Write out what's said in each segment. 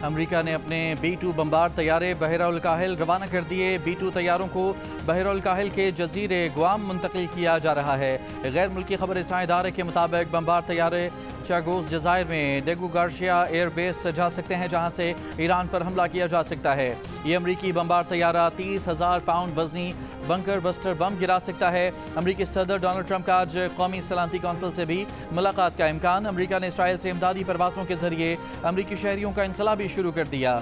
America ने अपने B-2 bomber तैयारे बहरुल काहिल रवाना कर दिए। B-2 तैयारों को बहरुल काहिल के जजीरे गुआम मुंतकिल किया जा रहा है। गैर मुल्की खबर रसां इदारे के मुताबिक बमबार तैयारे चागोस जज़ायर में डेगू गार्शिया एयरबेस जा सकते हैं, जहां से ईरान पर हमला किया जा सकता है। ये अमरीकी बमबार तैयारा 30,000 पाउंड वजनी बंकर बस्टर बम गिरा सकता है। अमरीकी सदर डोनाल्ड ट्रंप का आज कौमी सलामती कौंसिल से भी मुलाकात का इम्कान। अमरीका ने इसराइल से इमदादी परवाज़ों के जरिए अमरीकी शहरियों का इनकला भी शुरू कर दिया।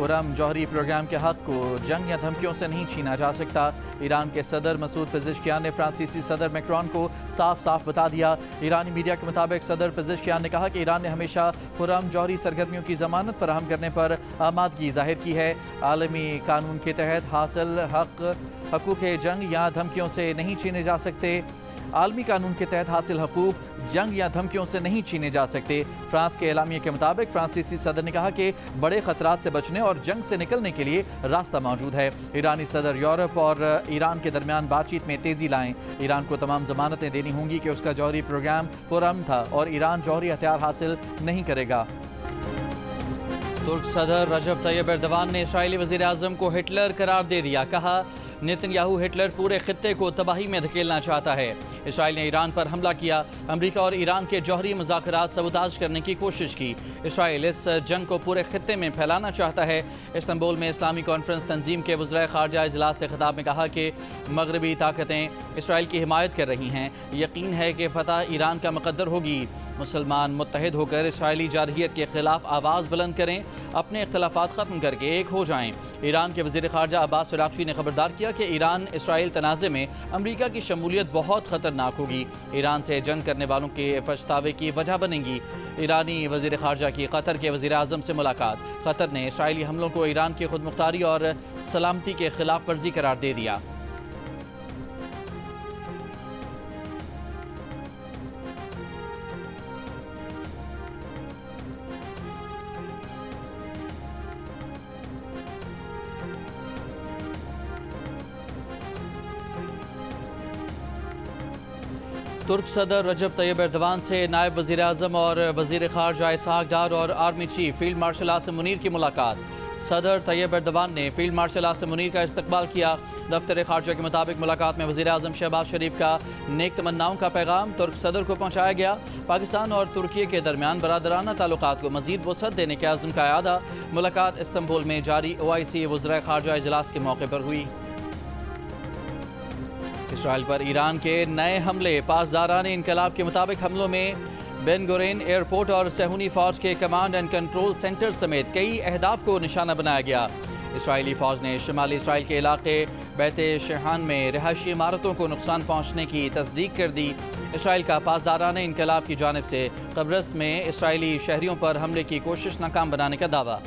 खुर्रम जौहरी प्रोग्राम के हक को जंग या धमकियों से नहीं छीना जा सकता। ईरान के सदर मसूद पेज़ेश्कियान ने फ्रांसीसी सदर मैक्रोन को साफ साफ बता दिया। ईरानी मीडिया के मुताबिक सदर पेज़ेश्कियान ने कहा कि ईरान ने हमेशा खुर्रम जौहरी सरगर्मियों की जमानत फराहम करने पर आमादगी जाहिर की है। आलमी कानून के तहत हासिल हकूक़ जंग या धमकियों से नहीं छीने जा सकते। आलमी कानून के तहत हासिल हकूक जंग या धमकियों से नहीं छीने जा सकते। फ्रांस के एलामिया के मुताबिक फ्रांसीसी सदर ने कहा कि बड़े खतरात से बचने और जंग से निकलने के लिए रास्ता मौजूद है। ईरानी सदर यूरोप और ईरान के दरमियान बातचीत में तेजी लाएं। ईरान को तमाम जमानतें देनी होंगी कि उसका जौहरी प्रोग्राम पुरअमन था और ईरान जौहरी हथियार हासिल नहीं करेगा। तुर्क सदर रजब तैयब एर्दोगान ने इस्राईली वज़ीर आज़म को हिटलर करार दे दिया। कहा, नेतन्याहू हिटलर पूरे खित्ते को तबाही में धकेलना चाहता है। इसराइल ने ईरान पर हमला किया। अमेरिका और ईरान के जौहरी मुज़ाकरात सबूताज करने की कोशिश की। इसराइल इस जंग को पूरे खित्ते में फैलाना चाहता है। इस्तांबुल में इस्लामी कॉन्फ्रेंस तंजीम के वज़ीर ख़ारजा इजलास से खिताब में कहा कि मगरबी ताकतें इसराइल की हिमायत कर रही हैं। यकीन है कि फ़तह ईरान का मुक़द्दर होगी। मुसलमान मुत्तहिद होकर इसराइली जारहियत के खिलाफ आवाज़ बुलंद करें, अपने इख्तलाफात ख़त्म करके एक हो जाएं। ईरान के वज़ीर ख़ारजा अब्बास अराग़ची ने खबरदार किया कि ईरान इसराइल तनाज़े में अमरीका की शमूलियत बहुत ख़तरनाक होगी, ईरान से जंग करने वालों के पछतावे की वजह बनेंगी। ईरानी वज़ीर ख़ारजा की कतर के वज़ीर आज़म से मुलाकात। कतर ने इसराइली हमलों को ईरान की खुदमुख्तारी और सलामती के खिलाफ वर्जी करार दे दिया। तुर्क सदर रजब तैयब एर्दोगान से नायब वज़ीर आज़म और वज़ीर ख़ारजा इसहाक डार और army chief field marshal Asim Munir की मुलाकात। सदर तैयब एर्दोगान ने फील्ड मार्शल आसिम मुनीर का इस्तकबाल किया। दफ्तर ख़ारजा के मुताबिक मुलाकात में वज़ीर आज़म शहबाज शरीफ का नेक तमन्नाओं का पैगाम तुर्क सदर को पहुँचाया गया। पाकिस्तान और तुर्की के दरमियान बरादराना ताल्लुकात को मज़ीद वसअत देने के आज़म का यादा। मुलाकात इस्तांबुल में जारी OIC वज़राए ख़ारजा इजलास के मौके पर हुई। इसराइल पर ईरान के नए हमले। पासदारान इनकलाब के मुताबिक हमलों में बेन गुरेन एयरपोर्ट और सहूनी फ़ौज के कमांड एंड कंट्रोल सेंटर समेत कई अहदाफ को निशाना बनाया गया। इसराइली फ़ौज ने शुमाली इसराइल के इलाके बैत शहान में रिहायशी इमारतों को नुकसान पहुँचने की तस्दीक कर दी। इसराइल का पासदारान इनकलाब की जानिब से कब्रस में इसराइली शहरियों पर हमले की कोशिश नाकाम बनाने का दावा।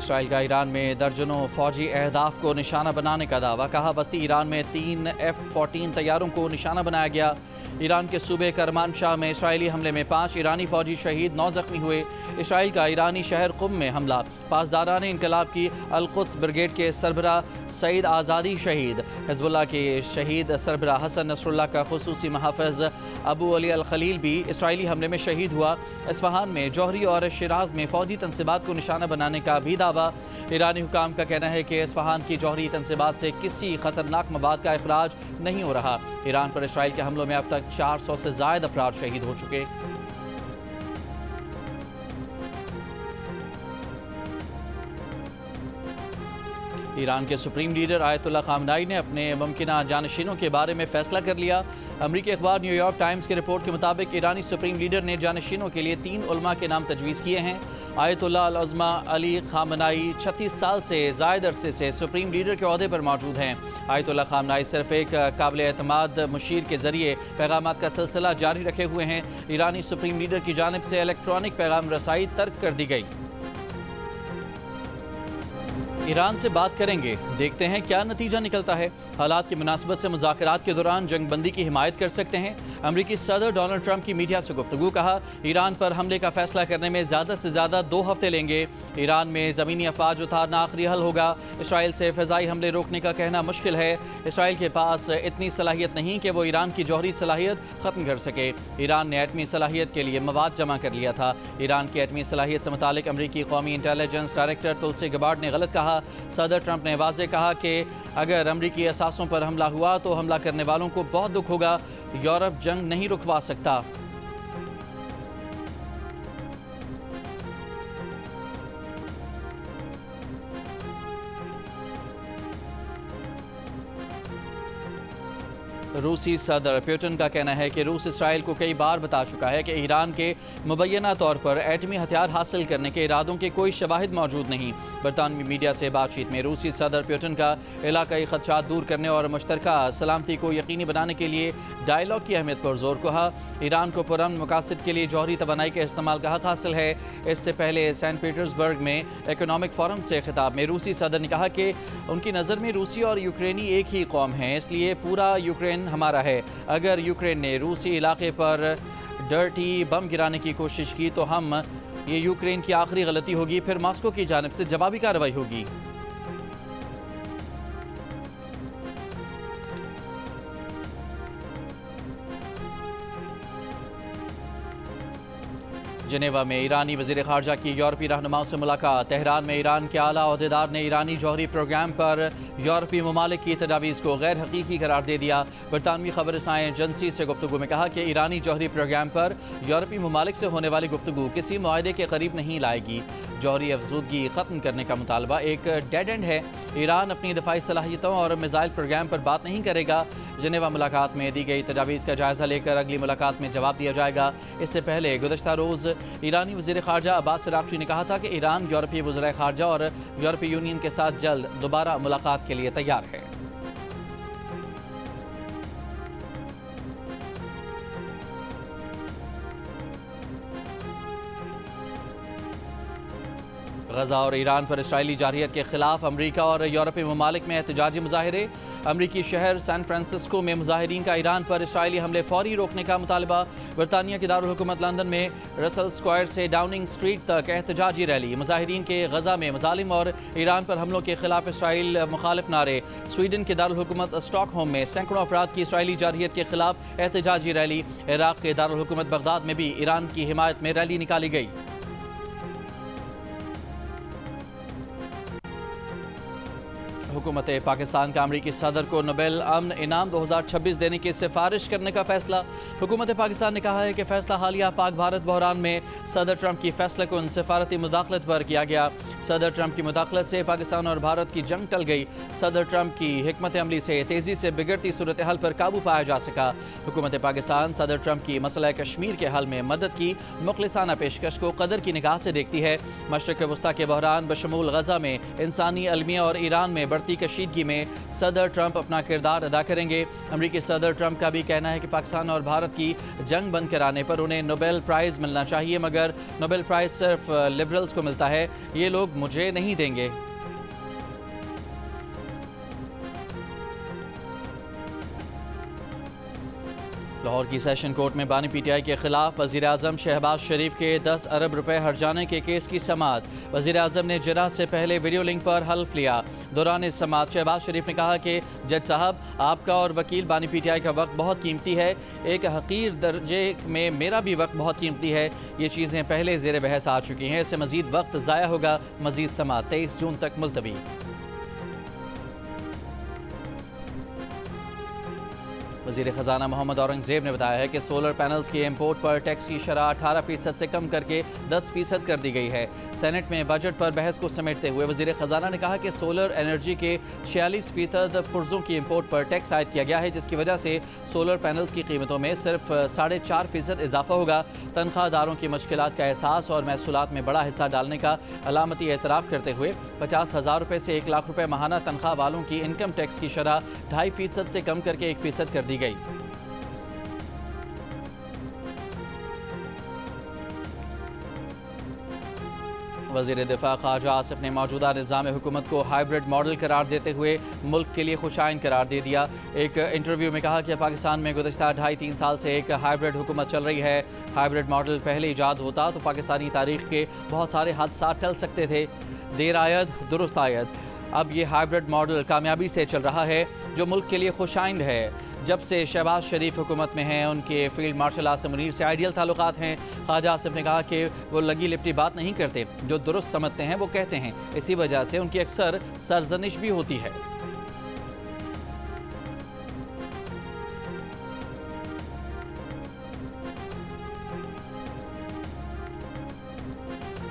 इसराइल का ईरान में दर्जनों फौजी अहदाफ को निशाना बनाने का दावा। कहा, बस्ती ईरान में 3 F-14 तैयारों को निशाना बनाया गया। ईरान के सूबे करमान शाह में इसराइली हमले में 5 ईरानी फौजी शहीद, 9 जख्मी हुए। इसराइल का ईरानी शहर कुम में हमला। पासदारान इनकलाब की अल-कुद्स ब्रिगेड के सरबराह सईद आज़ादी शहीद। हिज़्बुल्लाह के शहीद सरबराह हसन नसरुल्लाह का खुसूसी मुहाफ़िज़ अबू अली अल खलील भी इसराइली हमले में शहीद हुआ। इस्फहान में जौहरी और शिराज में फौजी तनसीबात को निशाना बनाने का भी दावा। ईरानी हुकाम का कहना है कि इस्फहान की जौहरी तनसीबात से किसी खतरनाक मवाद का इखराज नहीं हो रहा। ईरान पर इसराइल के हमलों में अब तक 400 से ज़ायद अफराद शहीद हो चुके। ईरान के सुप्रीम लीडर आयतुल्ला खामनाई ने अपने मुमकिना जानशीनों के बारे में फैसला कर लिया। अमरीकी अखबार न्यूयॉर्क टाइम्स की रिपोर्ट के मुताबिक ईरानी सुप्रीम लीडर ने जानशीनों के लिए 3 उलमा के नाम तजवीज़ किए हैं। आयतुल्ला अल-उज़्मा अली खामनाई 36 साल से ज़ायद अरसे से सुप्रीम लीडर के ओहदे पर मौजूद हैं। आयतुल्ला खामनाई सिर्फ एक काबिल एतमाद मुशीर के ज़रिए पैगामात का सिलसिला जारी रखे हुए हैं। ईरानी सुप्रीम लीडर की जानिब से इलेक्ट्रॉनिक पैगाम रसाई तर्क कर दी गई। ईरान से बात करेंगे, देखते हैं क्या नतीजा निकलता है। हालात की मुनासिबत से मुज़ाकरात के दौरान जंग बंदी की हिमायत कर सकते हैं। अमरीकी सदर डोनाल्ड ट्रंप की मीडिया से गुफ्तगू, कहा ईरान पर हमले का फैसला करने में ज़्यादा से ज़्यादा 2 हफ्ते लेंगे। ईरान में ज़मीनी अफवाज उतारना आखिरी हल होगा। इसराइल से फ़िज़ाई हमले रोकने का कहना मुश्किल है। इसराइल के पास इतनी सलाहियत नहीं कि वो ईरान की जौहरी सलाहियत ख़त्म कर सके। ईरान ने एटमी सलाहियत के लिए मवाद जमा कर लिया था। ईरान की एटमी सलाहियत से मुतालिक अमरीकी कौमी इंटेलिजेंस डायरेक्टर तुलसी गबार्ड ने गलत कहा। सदर ट्रंप ने वाज़ेह कहा कि अगर अमरीकी असासों पर हमला हुआ तो हमला करने वालों को बहुत दुख होगा। यूरोप जंग नहीं रुकवा सकता। रूसी सदर पुतिन का कहना है कि रूस इसराइल को कई बार बता चुका है कि ईरान के मुबैना तौर पर एटमी हथियार हासिल करने के इरादों के कोई शवाहिद मौजूद नहीं। बरतानवी मीडिया से बातचीत में रूसी सदर पुतिन का इलाकाई खदशात दूर करने और मुश्तरका सलामती को यकीनी बनाने के लिए डायलॉग की अहमियत पर जोर कहा। ईरान को पुरअमन मकासद के लिए जौहरी तवानाई के इस्तेमाल का हक हासिल है। इससे पहले सेंट पीटर्सबर्ग में इकोनॉमिक फोरम से खिताब में रूसी सदर ने कहा कि उनकी नज़र में रूसी और यूक्रेनी एक ही कौम है, इसलिए पूरा यूक्रेन हमारा है। अगर यूक्रेन ने रूसी इलाके पर डर्टी बम गिराने की कोशिश की तो ये यूक्रेन की आखिरी गलती होगी, फिर मॉस्को की जानिब से जवाबी कार्रवाई होगी। जनेवा में ईरानी वज़ीर ख़ारजा की यूरोपीय रहनुमाओं से मुलाकात। तेहरान में ईरान के आला ओहदेदार ने ईरानी जौहरी प्रोग्राम पर यूरोपीय ममालिक की तजावीज़ को गैर हकीकी करार दे दिया। बरतानवी खबर रसाएं एजेंसी से गुफ्तगू में कहा कि ईरानी जौहरी प्रोग्राम पर यूरोपीय ममालिक से होने वाली गुफ्तगू किसी मुआहदे के करीब नहीं लाएगी। जौहरी अफजूदगी ख़त्म करने का मुतालबा एक डेड एंड है। ईरान अपनी दफाई सलाहियतों और मिसाइल प्रोग्राम पर बात नहीं करेगा। जनेवा मुलाकात में दी गई तजावीज़ का जायज़ा लेकर अगली मुलाकात में जवाब दिया जाएगा। इससे पहले गुज़श्ता रोज़ ईरानी वज़ीर ख़ारजा अब्बास अराग़ची ने कहा था कि ईरान यूरोपीय वज़ीर ख़ारजा और यूरोपीय यूनियन के साथ जल्द दोबारा मुलाकात के लिए तैयार है। गजा और ईरान पर इसराइली जारहियत के खिलाफ अमरीका और यूरोपीय ममालिक में एहतजाजी मुजाहिरे। अमरीकी शहर सैन फ्रांसिस्को में मुजाहिरीन का ईरान पर इसराइली हमले फौरी रोकने का मुतालबा। बरतानिया की दारुल हुकूमत लंदन में रसल स्क्वायर से डाउनिंग स्ट्रीट तक एहतजाजी रैली। मुजाहिरीन के गजा में मुजालिम और ईरान पर हमलों के खिलाफ इसराइल मुखालिफ नारे। स्वीडन के दारुल हुकूमत स्टॉकहोम में सैकड़ों अफराद की इसराइली जारहियत के खिलाफ एहतजाजी रैली। इराक के दारुल हुकूमत बगदाद में भी ईरान की हिमायत में रैली निकाली गई। हुकूमत पाकिस्तान का अमरीकी सदर को नोबेल अमन इनाम 2026 देने की सिफारिश करने का फैसला। हुकूमत पाकिस्तान ने कहा है कि फैसला हालिया पाक भारत बहरान में सदर ट्रंप की फैसले को सफारती मुदाखलत पर किया गया। सदर ट्रंप की मुदाखलत से पाकिस्तान और भारत की जंग टल गई। सदर ट्रंप की हिकमत अमली से तेज़ी से बिगड़ती सूरत हाल पर काबू पाया जा सका। हुकूमत पाकिस्तान सदर ट्रंप की मसला कश्मीर के हल में मदद की मुखलिसाना पेशकश को कदर की निगाह से देखती है। मशरक़ वस्ता के बहरान बशमूल गजा में इंसानी अलमिया और ईरान में बढ़ती कशीदगी में सदर ट्रंप अपना किरदार अदा करेंगे। अमरीकी सदर ट्रंप का भी कहना है कि पाकिस्तान और भारत की जंग बंद कराने पर उन्हें नोबेल प्राइज़ मिलना चाहिए, मगर नोबेल प्राइज़ सिर्फ लिबरल्स को मिलता है, ये लोग मुझे नहीं देंगे। लाहौर की सेशन कोर्ट में बानी पीटीआई के खिलाफ वज़ीर आज़म शहबाज शरीफ के 10 अरब रुपए हर्जाने के केस की समाअत। वज़ीर आज़म ने जरा से पहले वीडियो लिंक पर हल्फ लिया। दौरान इस समाअत शहबाज शरीफ ने कहा कि जज साहब, आपका और वकील बानी पीटीआई का वक्त बहुत कीमती है, एक हकीर दर्जे में मेरा भी वक्त बहुत कीमती है। ये चीज़ें पहले ज़ेर बहस आ चुकी हैं, इससे मज़ीद वक्त ज़ाया होगा। मज़ीद समाअत 23 जून तक मुलतवी। वज़ीर ख़जाना मोहम्मद औरंगज़ेब ने बताया है कि सोलर पैनल्स की इम्पोर्ट पर टैक्स की शरह 18% से कम करके 10% कर दी गई है। सेनेट में बजट पर बहस को समेटते हुए वज़ीर ख़जाना ने कहा कि सोलर एनर्जी के 46% पुर्जों की इम्पोर्ट पर टैक्स आयद किया गया है, जिसकी वजह से सोलर पैनल्स की कीमतों में सिर्फ 4.5% इजाफा होगा। तनख्वाहदारों की मुश्किलात का एहसास और महसूलात में बड़ा हिस्सा डालने का अलामती एतराफ़ करते हुए 50,000 रुपये से 1 लाख रुपये माहाना तनख्वाह वालों की इनकम टैक्स की शरह 2.5% से कम करके 1% कर दी गई। वज़ीर दिफा ख्वाजा आसिफ ने मौजूदा निज़ाम हुकूमत को हाइब्रिड मॉडल करार देते हुए मुल्क के लिए खुशाइन करार दे दिया। एक इंटरव्यू में कहा कि पाकिस्तान में गुज़श्ता 2.5-3 साल से एक हाइब्रिड हुकूमत चल रही है। हाइब्रिड मॉडल पहले ईजाद होता तो पाकिस्तानी तारीख के बहुत सारे हादसा टल सकते थे। देर आयद दुरुस्त आयद, अब ये हाइब्रिड मॉडल कामयाबी से चल रहा है, जो मुल्क के लिए खुशाइंद है। जब से शहबाज शरीफ हुकूमत में हैं, उनके फील्ड मार्शल आसिम मुनीर से आइडियल ताल्लुकात हैं। ख्वाजा आसिफ ने कहा कि वो लगी लिपटी बात नहीं करते, जो दुरुस्त समझते हैं वो कहते हैं। इसी वजह से उनकी अक्सर सरजनिश भी होती है।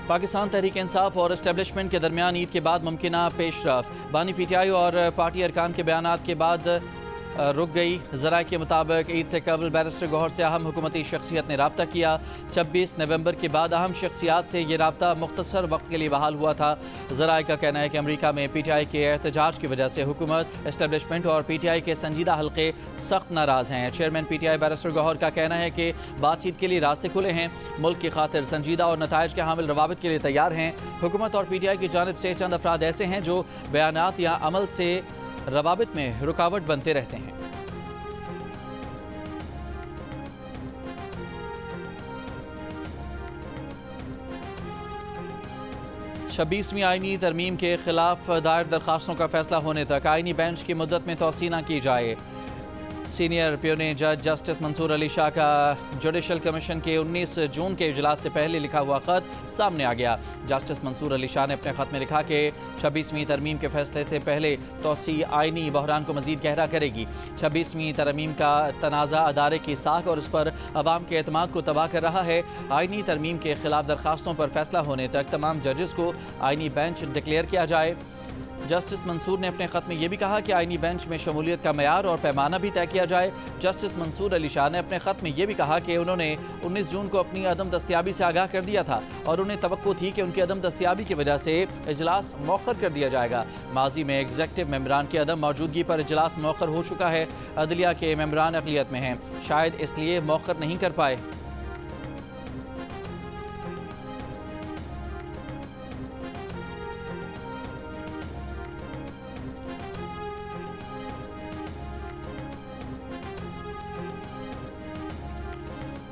पाकिस्तान तहरीक इंसाफ और एस्टेब्लिशमेंट के दरमियान ईद के बाद मुमकिना पेशरफ। बानी पीटीआई और पार्टी अरकान के बयानात के बाद रुक गई। ज़राए के मुताबिक ईद से कबल बैरिस्टर गौहर से अहम हुकूमती शख्सियत ने रब्ता किया। 26 नवंबर के बाद अहम शख्सियात से ये रब्ता मुख्तसर वक्त के लिए बहाल हुआ था। ज़राए का कहना है कि अमरीका में पीटीआई के एहतजाज की वजह से हुकूमत, एस्टेब्लिशमेंट और पीटीआई के संजीदा हल्के सख्त नाराज़ हैं। चेयरमैन पीटीआई बैरिस्टर गौहर का कहना है कि बातचीत के लिए रास्ते खुले हैं, मुल्क की खातिर संजीदा और नताइज के हामिल रवाबित के लिए तैयार हैं। हुकूमत और पीटीआई की जानिब से चंद अफराद ऐसे हैं जो बयानात या अमल से रवाबित में रुकावट बनते रहते हैं। 26वीं आईनी तरमीम के खिलाफ दायर दरखास्तों का फैसला होने तक आईनी बेंच की मुद्दत में तोसी न की जाए। सीनियर प्यूने जज जस्टिस मंसूर अली शाह का जुडिशल कमीशन के 19 जून के इजलास से पहले लिखा हुआ खत सामने आ गया। जस्टिस मंसूर अली शाह ने अपने खत में लिखा कि 26वीं तरमीम के फैसले से पहले तोसी आईनी बहरान को मजीद गहरा करेगी। 26वीं तरमीम का तनाज़ा अदारे की साख और उस पर अवाम के एतमाद को तबाह कर रहा है। आईनी तरमीम के खिलाफ दरखास्तों पर फैसला होने तक तमाम जजेस को आईनी बेंच डिक्लेयर किया जाए। जस्टिस मंसूर ने अपने खत में यह भी कहा कि आईनी बेंच में शमूलियत का मयार और पैमाना भी तय किया जाए। जस्टिस मंसूर अली शाह ने अपने खत में यह भी कहा कि उन्होंने 19 जून को अपनी अदम दस्तियाबी से आगाह कर दिया था और उन्हें तवक्को थी कि उनकी अदम दस्तियाबी की वजह से इजलास मौखर कर दिया जाएगा। माजी में एग्जेक्टिव मेम्बरान की अदम मौजूदगी पर इजलास मौखर हो चुका है। अदलिया के मेम्बरान अक़लियत में हैं, शायद इसलिए मौखर नहीं कर पाए।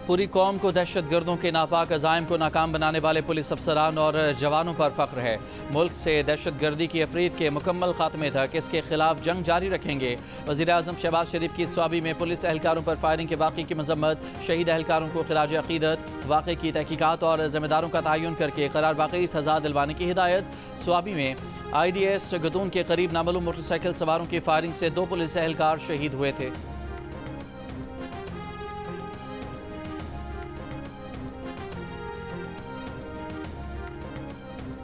पूरी कौम को दहशत गर्दों के नापाक अज़ाइम को नाकाम बनाने वाले पुलिस अफसरान और जवानों पर फ़ख्र है। मुल्क से दहशत गर्दी की अफरीद के मुकम्मल खात्मे तक इसके खिलाफ जंग जारी रखेंगे। वज़ीर आज़म शहबाज शरीफ की स्वाबी में पुलिस एहलकारों पर फायरिंग के वाक़े की मजम्मत, शहीद एहलकारों को खिराज अक़ीदत, वाक़े की तहकीकात और ज़िम्मेदारों का तयन करके करार वाक़ई सज़ा दिलवाने की हिदायत। स्वाबी में IDS गदून के करीब नामालूम मोटरसाइकिल सवारों की फायरिंग से 2 पुलिस एहलकार शहीद हुए थे।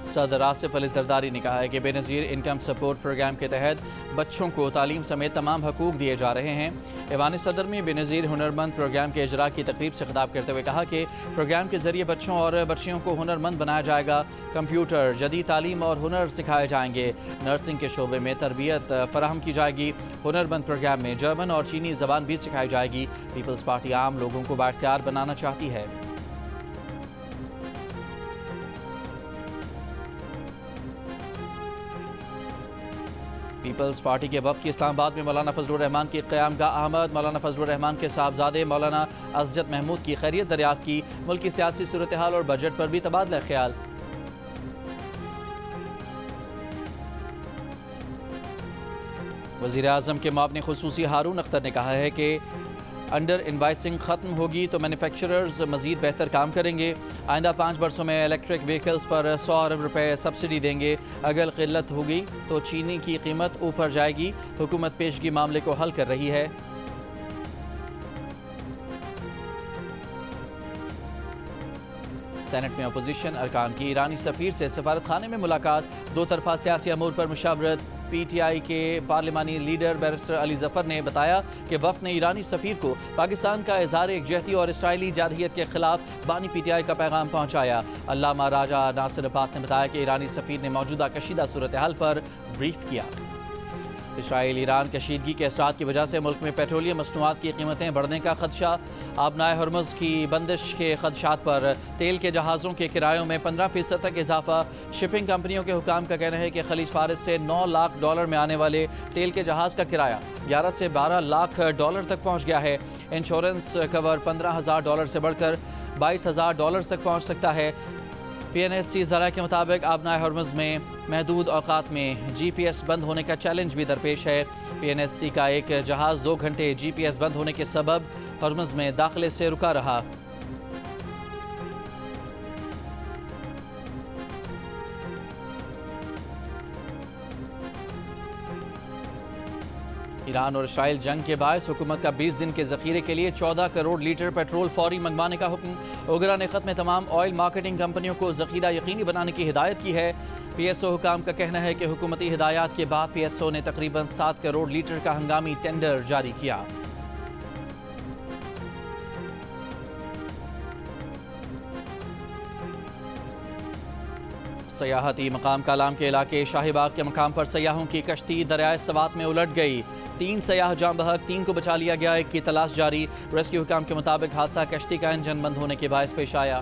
सदर आसिफ अली जरदारी ने कहा है कि बेनज़ीर इनकम सपोर्ट प्रोग्राम के तहत बच्चों को तालीम समेत तमाम हकूक़ दिए जा रहे हैं। ऐवान सदर में बेनज़ीर हुनरमंद प्रोग्राम के इजरा की तकरीब से खिताब करते हुए कहा कि प्रोग्राम के ज़रिए बच्चों और बच्चियों को हुनरमंद बनाया जाएगा। कंप्यूटर, जदीद तालीम और हुनर सिखाए जाएंगे। नर्सिंग के शोबे में तरबियत फराहम की जाएगी। हुनरमंद प्रोग्राम में जर्मन और चीनी ज़बान भी सिखाई जाएगी। पीपल्स पार्टी आम लोगों को बाख्तियार बनाना चाहती है। पीपल्स पार्टी के वफ़द की इस्लामाबाद में मौलाना फजलुर रहमान की क़यामगाह आमद। मौलाना फजलुर रहमान के साहबजादे मौलाना अज़जत महमूद की खैरियत दरियाफ़त की। मुल्क की सियासी सूरत हाल और बजट पर भी तबादला ख्याल। वज़ीर आज़म के मुआविन ख़ुसूसी हारून अख्तर ने कहा है कि अंडर इनवाइसिंग ख़त्म होगी तो मैन्युफैक्चरर्स मज़ीद बेहतर काम करेंगे। आइंदा 5 वर्षों में इलेक्ट्रिक व्हीकल्स पर 100 अरब रुपए सब्सिडी देंगे। अगर क़िल्लत होगी तो चीनी की कीमत ऊपर जाएगी। हुकूमत पेशगी मामले को हल कर रही है। सेनेट में अपोजिशन अरकान की ईरानी सफ़ीर से सफारत खाने में मुलाकात। 2 तरफ़ा सियासी अमूर पर मुशावरत। PTI के पार्लिमानी लीडर बैरिस्टर अली ज़फ़र ने बताया कि वफ़द ने ईरानी सफ़ीर को पाकिस्तान का इज़हार एकजहती और इसराइली जारहियत के खिलाफ बानी PTI का पैगाम पहुँचाया। अल्लामा राजा नासिर अब्बास ने बताया कि ईरानी सफ़ीर ने मौजूदा कशीदा सूरत हाल पर ब्रीफ किया। इसराइल ईरान कशीदगी के असरात की वजह से मुल्क में पेट्रोलियम मसनूआत की कीमतें बढ़ने का खदशा। आबनाए हरमुज़ की बंदिश के खदशात पर तेल के जहाज़ों के किरायों में 15% तक इजाफा। शिपिंग कंपनियों के हुकाम का कहना है कि खलीज फारिस से $9 लाख में आने वाले तेल के जहाज़ का किराया 11 से $12 लाख तक पहुँच गया है। इंश्योरेंस कवर $15,000 से बढ़कर $22,000 तक पहुँच सकता है। PNSC ज़रा के मुताबिक आबनाए हरमुज़ में महदूद औकात में GPS बंद होने का चैलेंज भी दरपेश है। PNSC का एक जहाज़ 2 घंटे GPS बंद होने के सबब हरमुज़ में दाखिले से रुका रहा। ईरान और इसराइल जंग के बायस हुकूमत का 20 दिन के ज़ख़ीरे के लिए 14 करोड़ लीटर पेट्रोल फौरी मंगवाने का हुक्म। ओगरा ने ख़त में तमाम ऑयल मार्केटिंग कंपनियों को ज़ख़ीरा यकीनी बनाने की हिदायत की है। PSO हुकाम का कहना है कि हुकूमती हिदायत के बाद PSO ने तकरीबन 7 करोड़ लीटर का हंगामी टेंडर जारी किया। सयाहती मकाम कालाम के इलाके शाहीबाग के मकाम पर सयाहों की कश्ती दरियाए सवात में उलट गई। 3 सयाह जाम बहक, 3 को बचा लिया गया, 1 की तलाश जारी। रेस्क्यू हुकाम के मुताबिक हादसा कश्ती का इंजन बंद होने के बायस पेश आया।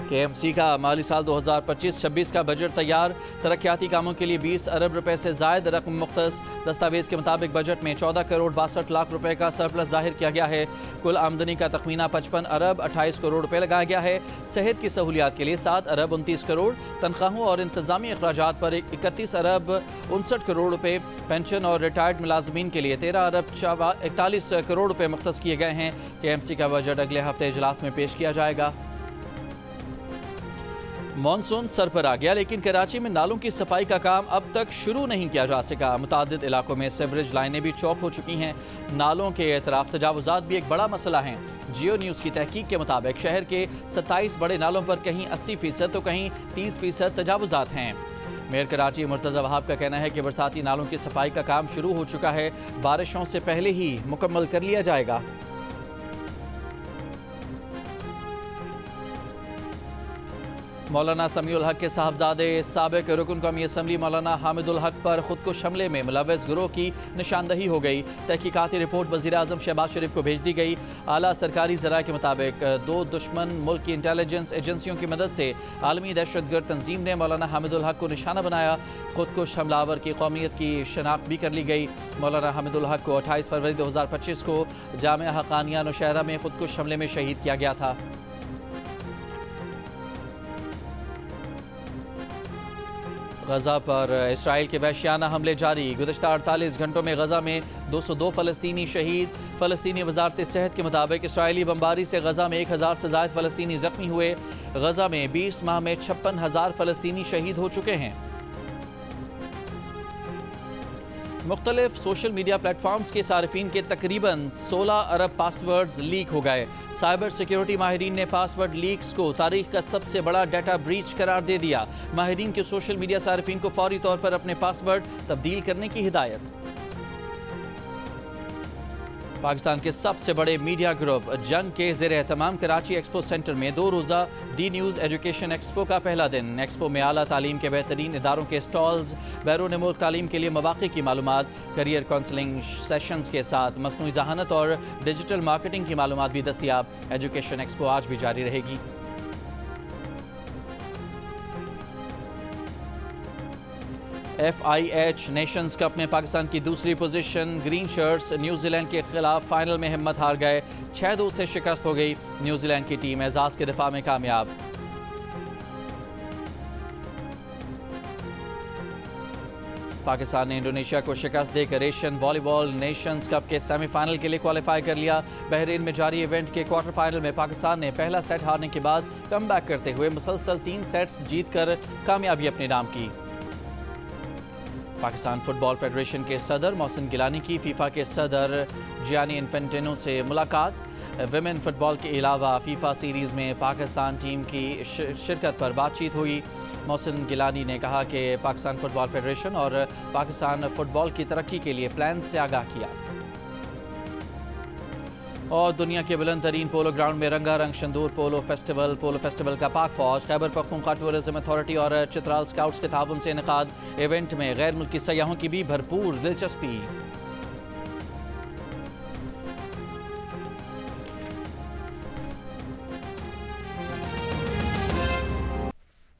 KMC का माली साल 2025-26 का बजट तैयार। तरक्याती कामों के लिए 20 अरब रुपए से जायद रकम मुख्तस। दस्तावेज के मुताबिक बजट में 14 करोड़ 62 लाख रुपए का सरप्लस जाहिर किया गया है। कुल आमदनी का तखमीना 55 अरब 28 करोड़ रुपए लगाया गया है। सेहत की सहूलियात के लिए 7 अरब 29 करोड़, तनख्वाहों और इंतजामी अखराजात पर 31 अरब 59 करोड़ रुपए, पेंशन और रिटायर्ड मुलाजमीन के लिए 13 अरब 41 करोड़ रुपए मुख्तस किए गए हैं। KMC का बजट अगले हफ्ते इजलास में पेश किया जाएगा। मॉनसून सर पर आ गया, लेकिन कराची में नालों की सफाई का काम अब तक शुरू नहीं किया जा सका। मुतादिद इलाकों में सीवरेज लाइनें भी चौक हो चुकी हैं। नालों के एतराफ तजावुजात भी एक बड़ा मसला है। जियो न्यूज़ की तहकीक के मुताबिक शहर के 27 बड़े नालों पर कहीं 80% तो कहीं 30% तजावुजात हैं। मेयर कराची मुर्तज़ा वहाब का कहना है कि बरसाती नालों की सफाई का काम शुरू हो चुका है, बारिशों से पहले ही मुकम्मल कर लिया जाएगा। मौलाना समीउल हक के साहबजादे साबिक रुकन कौमी असम्बली मौलाना हामिदुल हक पर खुदकुश हमले में मुलव्वस गिरोह की निशानदही हो गई। तहकीकाती रिपोर्ट वज़ीर आज़म शहबाज शरीफ को भेज दी गई। आला सरकारी ज़राए के मुताबिक 2 दुश्मन मुल्क की इंटेलिजेंस एजेंसियों की मदद से आलमी दहशतगर्द तंजीम ने मौलाना हामिदुल हक को निशाना बनाया। खुदकुश हमलावर की कौमियत की शनाख्त भी कर ली गई। मौलाना हामिदुल हक को 28 फरवरी 2025 को जामिया हक़ानिया नौशहरा में खुदकुश हमले में शहीद किया गया था। गजा पर इसराइल के वहशियाना हमले जारी। गुज़श्ता 48 घंटों में गजा में 202 फ़लस्तीनी शहीद। फ़लस्तीनी वज़ारत सेहत के मुताबिक इसराइली बमबारी से गजा में 1000 से ज़ायद फ़लस्तीनी ज़ख्मी हुए। गजा में 20 माह में 56,000 फ़लस्तीनी शहीद हो चुके हैं। मुख्तलिफ सोशल मीडिया प्लेटफॉर्म्स के सारिफीन के तकरीबन 16 अरब पासवर्ड्स लीक हो गए। साइबर सिक्योरिटी माहिरीन ने पासवर्ड लीक्स को तारीख का सबसे बड़ा डाटा ब्रीच करार दे दिया। माहिरीन के सोशल मीडिया सारिफीन को फौरी तौर पर अपने पासवर्ड तब्दील करने की हिदायत। पाकिस्तान के सबसे बड़े मीडिया ग्रुप जंग के ज़ेर एहतमाम कराची एक्सपो सेंटर में 2 रोज़ा डी न्यूज़ एजुकेशन एक्सपो का पहला दिन। एक्सपो में आला तालीम के बेहतरीन इदारों के स्टॉल्स, बैरून मुल्क तालीम के लिए मौक़े की मालूमात, करियर काउंसलिंग सेशंस के साथ मसनूई ज़हानत और डिजिटल मार्केटिंग की मालूमात भी दस्तियाब। एजुकेशन एक्सपो आज भी जारी रहेगी। FIH नेशंस कप में पाकिस्तान की दूसरी पोजीशन। ग्रीन शर्ट्स न्यूजीलैंड के खिलाफ फाइनल में हिम्मत हार गए। 6-2 से शिकस्त हो गई। न्यूजीलैंड की टीम एजाज के दिफा में कामयाब। पाकिस्तान ने इंडोनेशिया को शिकस्त देकर एशियन वॉलीबॉल नेशंस कप के सेमीफाइनल के लिए क्वालिफाई कर लिया। बहरीन में जारी इवेंट के क्वार्टर फाइनल में पाकिस्तान ने पहला सेट हारने के बाद कमबैक करते हुए मुसलसल 3 सेट्स जीतकर कामयाबी अपने नाम की। पाकिस्तान फुटबॉल फेडरेशन के सदर मोहसिन गिलानी की फीफा के सदर जियानी इन्फेंटिनो से मुलाकात। विमेन फुटबॉल के अलावा फीफा सीरीज़ में पाकिस्तान टीम की शिरकत पर बातचीत हुई। मोहसिन गिलानी ने कहा कि पाकिस्तान फुटबॉल फेडरेशन और पाकिस्तान फुटबॉल की तरक्की के लिए प्लान से आगाह किया। और दुनिया के बुलंद तरीन पोलो ग्राउंड में रंगारंग शंदूर पोलो फेस्टिवल का पाक फौज खैबर पख्तूनख्वा टूरिज्म अथॉरिटी और चित्राल स्काउट्स के ताउन से इनेकाद। इवेंट में गैर मुल्की सयाहों की भी भरपूर दिलचस्पी।